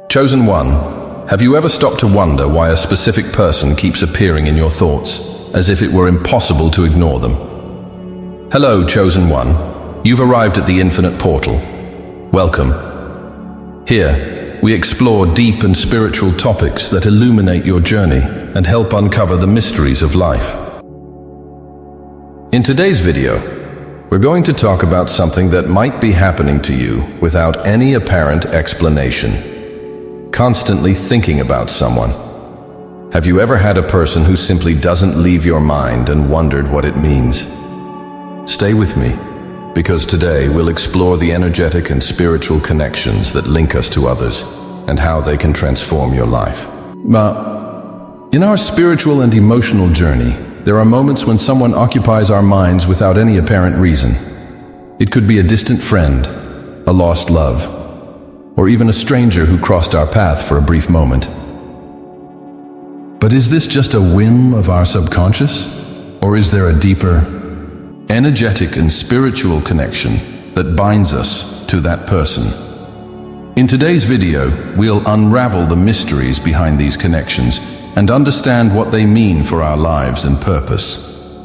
Chosen one, have you ever stopped to wonder why a specific person keeps appearing in your thoughts, as if it were impossible to ignore them? Hello, Chosen One. You've arrived at the infinite portal. Welcome. Here, we explore deep and spiritual topics that illuminate your journey and help uncover the mysteries of life. In today's video, we're going to talk about something that might be happening to you without any apparent explanation. Constantly thinking about someone. Have you ever had a person who simply doesn't leave your mind and wondered what it means? Stay with me, because today we'll explore the energetic and spiritual connections that link us to others and how they can transform your life. In our spiritual and emotional journey, there are moments when someone occupies our minds without any apparent reason. It could be a distant friend, a lost love, or even a stranger who crossed our path for a brief moment. But is this just a whim of our subconscious? Or is there a deeper, energetic and spiritual connection that binds us to that person? In today's video, we'll unravel the mysteries behind these connections and understand what they mean for our lives and purpose.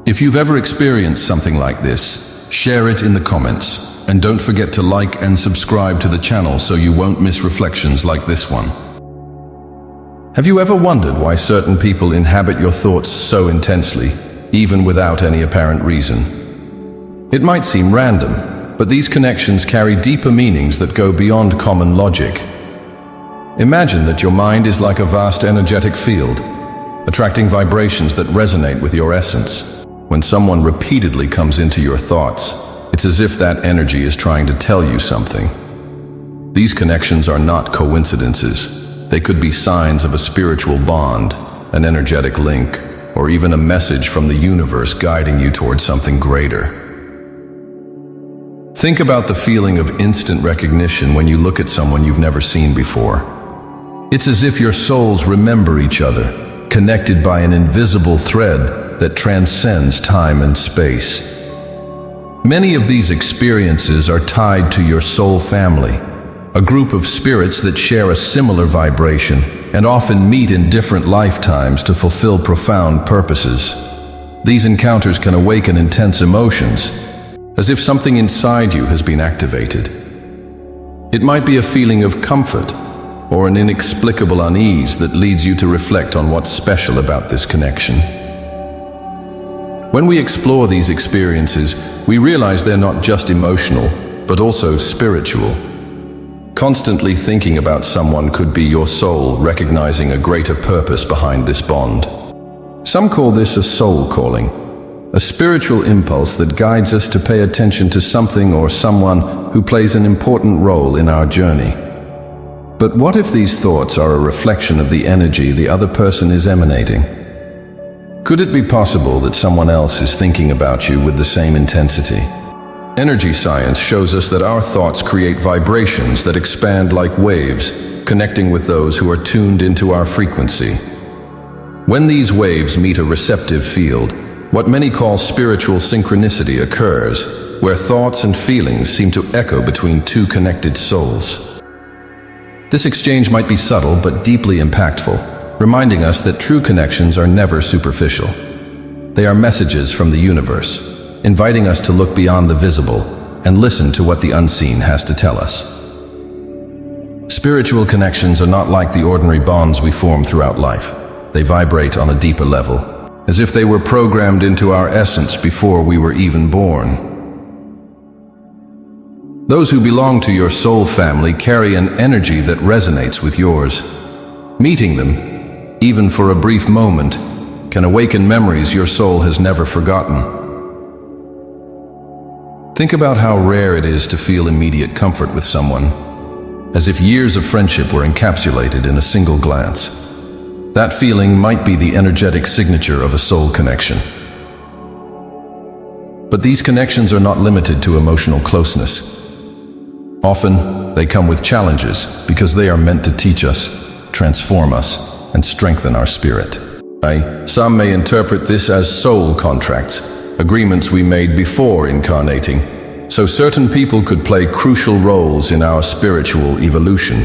If you've ever experienced something like this, share it in the comments. And don't forget to like and subscribe to the channel so you won't miss reflections like this one. Have you ever wondered why certain people inhabit your thoughts so intensely, even without any apparent reason? It might seem random, but these connections carry deeper meanings that go beyond common logic. Imagine that your mind is like a vast energetic field, attracting vibrations that resonate with your essence. When someone repeatedly comes into your thoughts, it's as if that energy is trying to tell you something. These connections are not coincidences. They could be signs of a spiritual bond, an energetic link, or even a message from the universe guiding you towards something greater. Think about the feeling of instant recognition when you look at someone you've never seen before. It's as if your souls remember each other, connected by an invisible thread that transcends time and space. Many of these experiences are tied to your soul family, a group of spirits that share a similar vibration and often meet in different lifetimes to fulfill profound purposes. These encounters can awaken intense emotions, as if something inside you has been activated. It might be a feeling of comfort or an inexplicable unease that leads you to reflect on what's special about this connection. When we explore these experiences, we realize they're not just emotional, but also spiritual. Constantly thinking about someone could be your soul recognizing a greater purpose behind this bond. Some call this a soul calling, a spiritual impulse that guides us to pay attention to something or someone who plays an important role in our journey. But what if these thoughts are a reflection of the energy the other person is emanating? Could it be possible that someone else is thinking about you with the same intensity? Energy science shows us that our thoughts create vibrations that expand like waves, connecting with those who are tuned into our frequency. When these waves meet a receptive field, what many call spiritual synchronicity occurs, where thoughts and feelings seem to echo between two connected souls. This exchange might be subtle but deeply impactful, reminding us that true connections are never superficial. They are messages from the universe, inviting us to look beyond the visible and listen to what the unseen has to tell us. Spiritual connections are not like the ordinary bonds we form throughout life. They vibrate on a deeper level, as if they were programmed into our essence before we were even born. Those who belong to your soul family carry an energy that resonates with yours. Meeting them, even for a brief moment, can awaken memories your soul has never forgotten. Think about how rare it is to feel immediate comfort with someone, as if years of friendship were encapsulated in a single glance. That feeling might be the energetic signature of a soul connection. But these connections are not limited to emotional closeness. Often, they come with challenges because they are meant to teach us, transform us, and strengthen our spirit. Some may interpret this as soul contracts, agreements we made before incarnating, so certain people could play crucial roles in our spiritual evolution.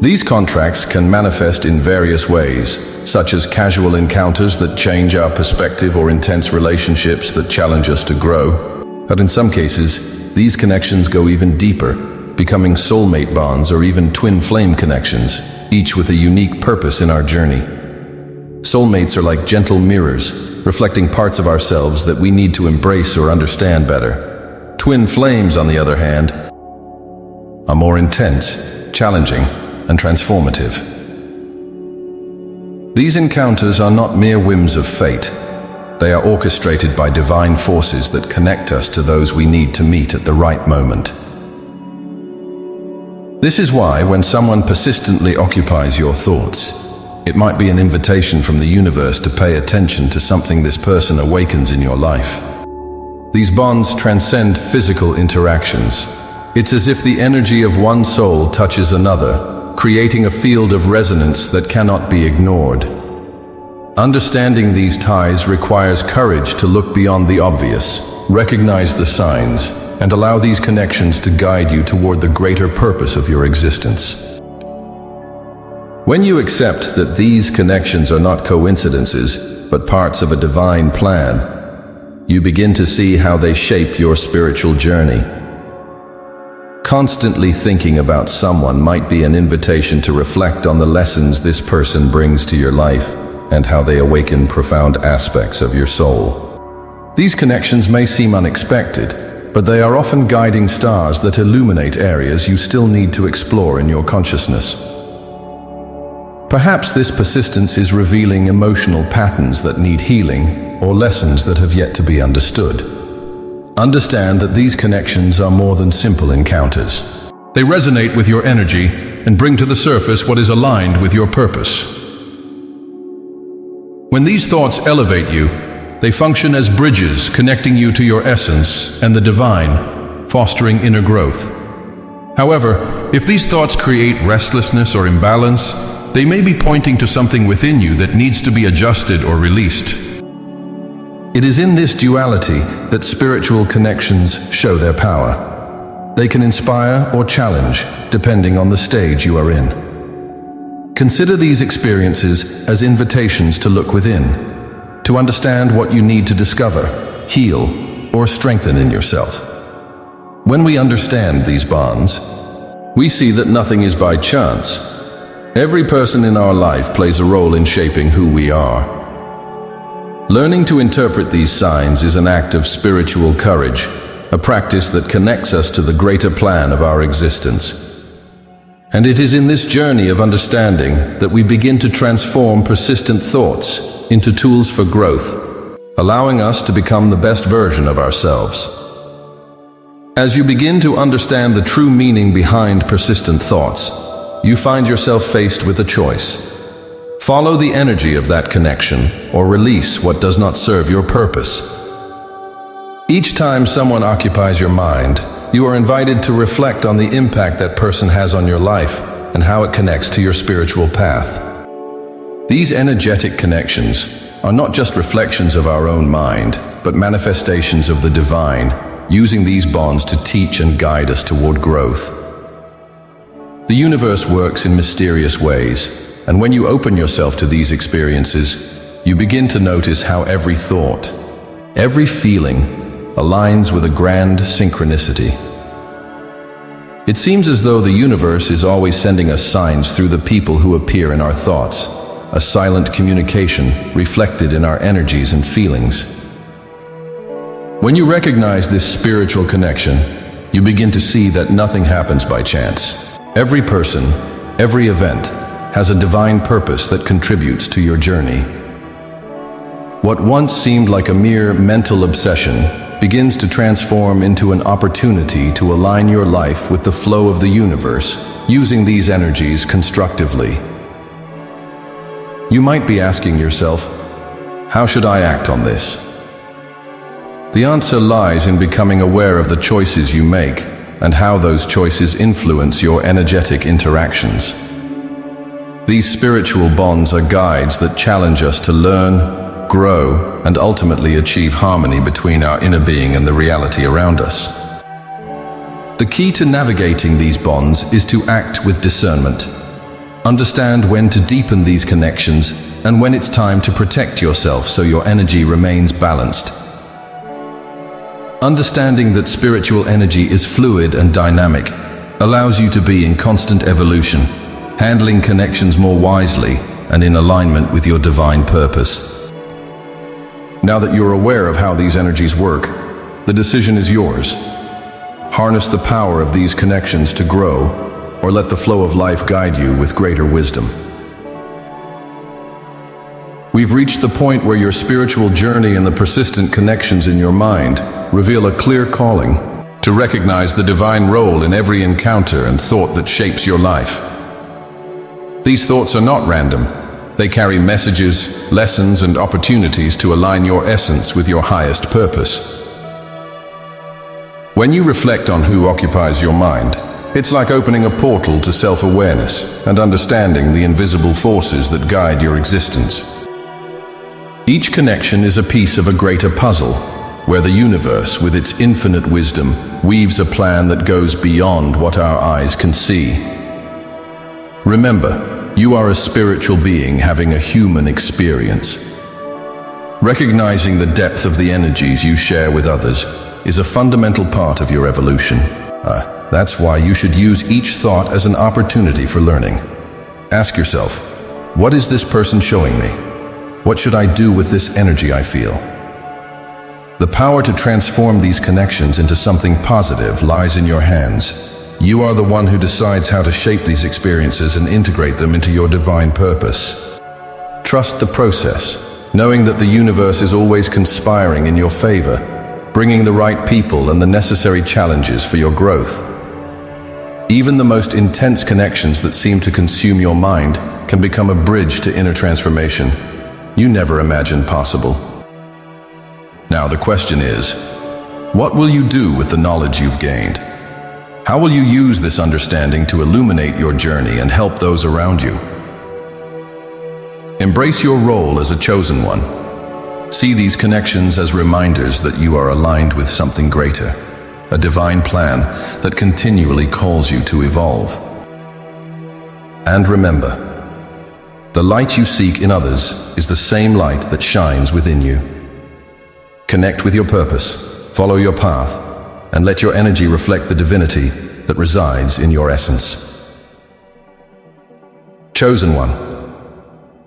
These contracts can manifest in various ways, such as casual encounters that change our perspective or intense relationships that challenge us to grow. But in some cases, these connections go even deeper, becoming soulmate bonds or even twin flame connections, each with a unique purpose in our journey. Soulmates are like gentle mirrors, reflecting parts of ourselves that we need to embrace or understand better. Twin flames, on the other hand, are more intense, challenging, and transformative. These encounters are not mere whims of fate. They are orchestrated by divine forces that connect us to those we need to meet at the right moment. This is why, when someone persistently occupies your thoughts, it might be an invitation from the universe to pay attention to something this person awakens in your life. These bonds transcend physical interactions. It's as if the energy of one soul touches another, creating a field of resonance that cannot be ignored. Understanding these ties requires courage to look beyond the obvious, recognize the signs, and allow these connections to guide you toward the greater purpose of your existence. When you accept that these connections are not coincidences, but parts of a divine plan, you begin to see how they shape your spiritual journey. Constantly thinking about someone might be an invitation to reflect on the lessons this person brings to your life and how they awaken profound aspects of your soul. These connections may seem unexpected, but they are often guiding stars that illuminate areas you still need to explore in your consciousness. Perhaps this persistence is revealing emotional patterns that need healing or lessons that have yet to be understood. Understand that these connections are more than simple encounters. They resonate with your energy and bring to the surface what is aligned with your purpose. When these thoughts elevate you, they function as bridges connecting you to your essence and the divine, fostering inner growth. However, if these thoughts create restlessness or imbalance, they may be pointing to something within you that needs to be adjusted or released. It is in this duality that spiritual connections show their power. They can inspire or challenge, depending on the stage you are in. Consider these experiences as invitations to look within, to understand what you need to discover, heal, or strengthen in yourself. When we understand these bonds, we see that nothing is by chance. Every person in our life plays a role in shaping who we are. Learning to interpret these signs is an act of spiritual courage, a practice that connects us to the greater plan of our existence. And it is in this journey of understanding that we begin to transform persistent thoughts into tools for growth, allowing us to become the best version of ourselves. As you begin to understand the true meaning behind persistent thoughts, you find yourself faced with a choice. Follow the energy of that connection, or release what does not serve your purpose. Each time someone occupies your mind, you are invited to reflect on the impact that person has on your life and how it connects to your spiritual path. These energetic connections are not just reflections of our own mind, but manifestations of the divine, using these bonds to teach and guide us toward growth. The universe works in mysterious ways, and when you open yourself to these experiences, you begin to notice how every thought, every feeling, aligns with a grand synchronicity. It seems as though the universe is always sending us signs through the people who appear in our thoughts, a silent communication reflected in our energies and feelings. When you recognize this spiritual connection, you begin to see that nothing happens by chance. Every person, every event, has a divine purpose that contributes to your journey. What once seemed like a mere mental obsession begins to transform into an opportunity to align your life with the flow of the universe, using these energies constructively. You might be asking yourself, how should I act on this? The answer lies in becoming aware of the choices you make and how those choices influence your energetic interactions. These spiritual bonds are guides that challenge us to learn, grow, and ultimately achieve harmony between our inner being and the reality around us. The key to navigating these bonds is to act with discernment. Understand when to deepen these connections and when it's time to protect yourself so your energy remains balanced. Understanding that spiritual energy is fluid and dynamic allows you to be in constant evolution, handling connections more wisely and in alignment with your divine purpose. Now that you're aware of how these energies work, the decision is yours. Harness the power of these connections to grow, or let the flow of life guide you with greater wisdom. We've reached the point where your spiritual journey and the persistent connections in your mind reveal a clear calling to recognize the divine role in every encounter and thought that shapes your life. These thoughts are not random. They carry messages, lessons, and opportunities to align your essence with your highest purpose. When you reflect on who occupies your mind, it's like opening a portal to self-awareness and understanding the invisible forces that guide your existence. Each connection is a piece of a greater puzzle, where the universe, with its infinite wisdom, weaves a plan that goes beyond what our eyes can see. Remember, you are a spiritual being having a human experience. Recognizing the depth of the energies you share with others is a fundamental part of your evolution. That's why you should use each thought as an opportunity for learning. Ask yourself, what is this person showing me? What should I do with this energy I feel? The power to transform these connections into something positive lies in your hands. You are the one who decides how to shape these experiences and integrate them into your divine purpose. Trust the process, knowing that the universe is always conspiring in your favor, bringing the right people and the necessary challenges for your growth. Even the most intense connections that seem to consume your mind can become a bridge to inner transformation you never imagined possible. Now the question is, what will you do with the knowledge you've gained? How will you use this understanding to illuminate your journey and help those around you? Embrace your role as a chosen one. See these connections as reminders that you are aligned with something greater, a divine plan that continually calls you to evolve. And remember, the light you seek in others is the same light that shines within you. Connect with your purpose, follow your path, and let your energy reflect the divinity that resides in your essence. Chosen one,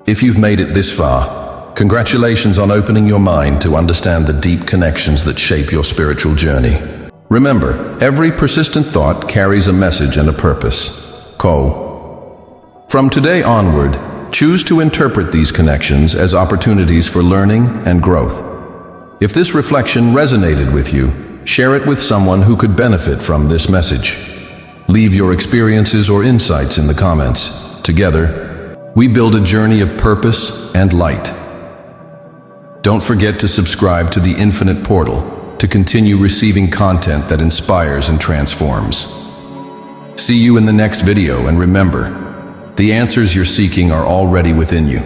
if you've made it this far, congratulations on opening your mind to understand the deep connections that shape your spiritual journey. Remember, every persistent thought carries a message and a purpose. From today onward, choose to interpret these connections as opportunities for learning and growth. If this reflection resonated with you, share it with someone who could benefit from this message. Leave your experiences or insights in the comments. Together, we build a journey of purpose and light. Don't forget to subscribe to the Infinite Portal to continue receiving content that inspires and transforms. See you in the next video, and remember, the answers you're seeking are already within you.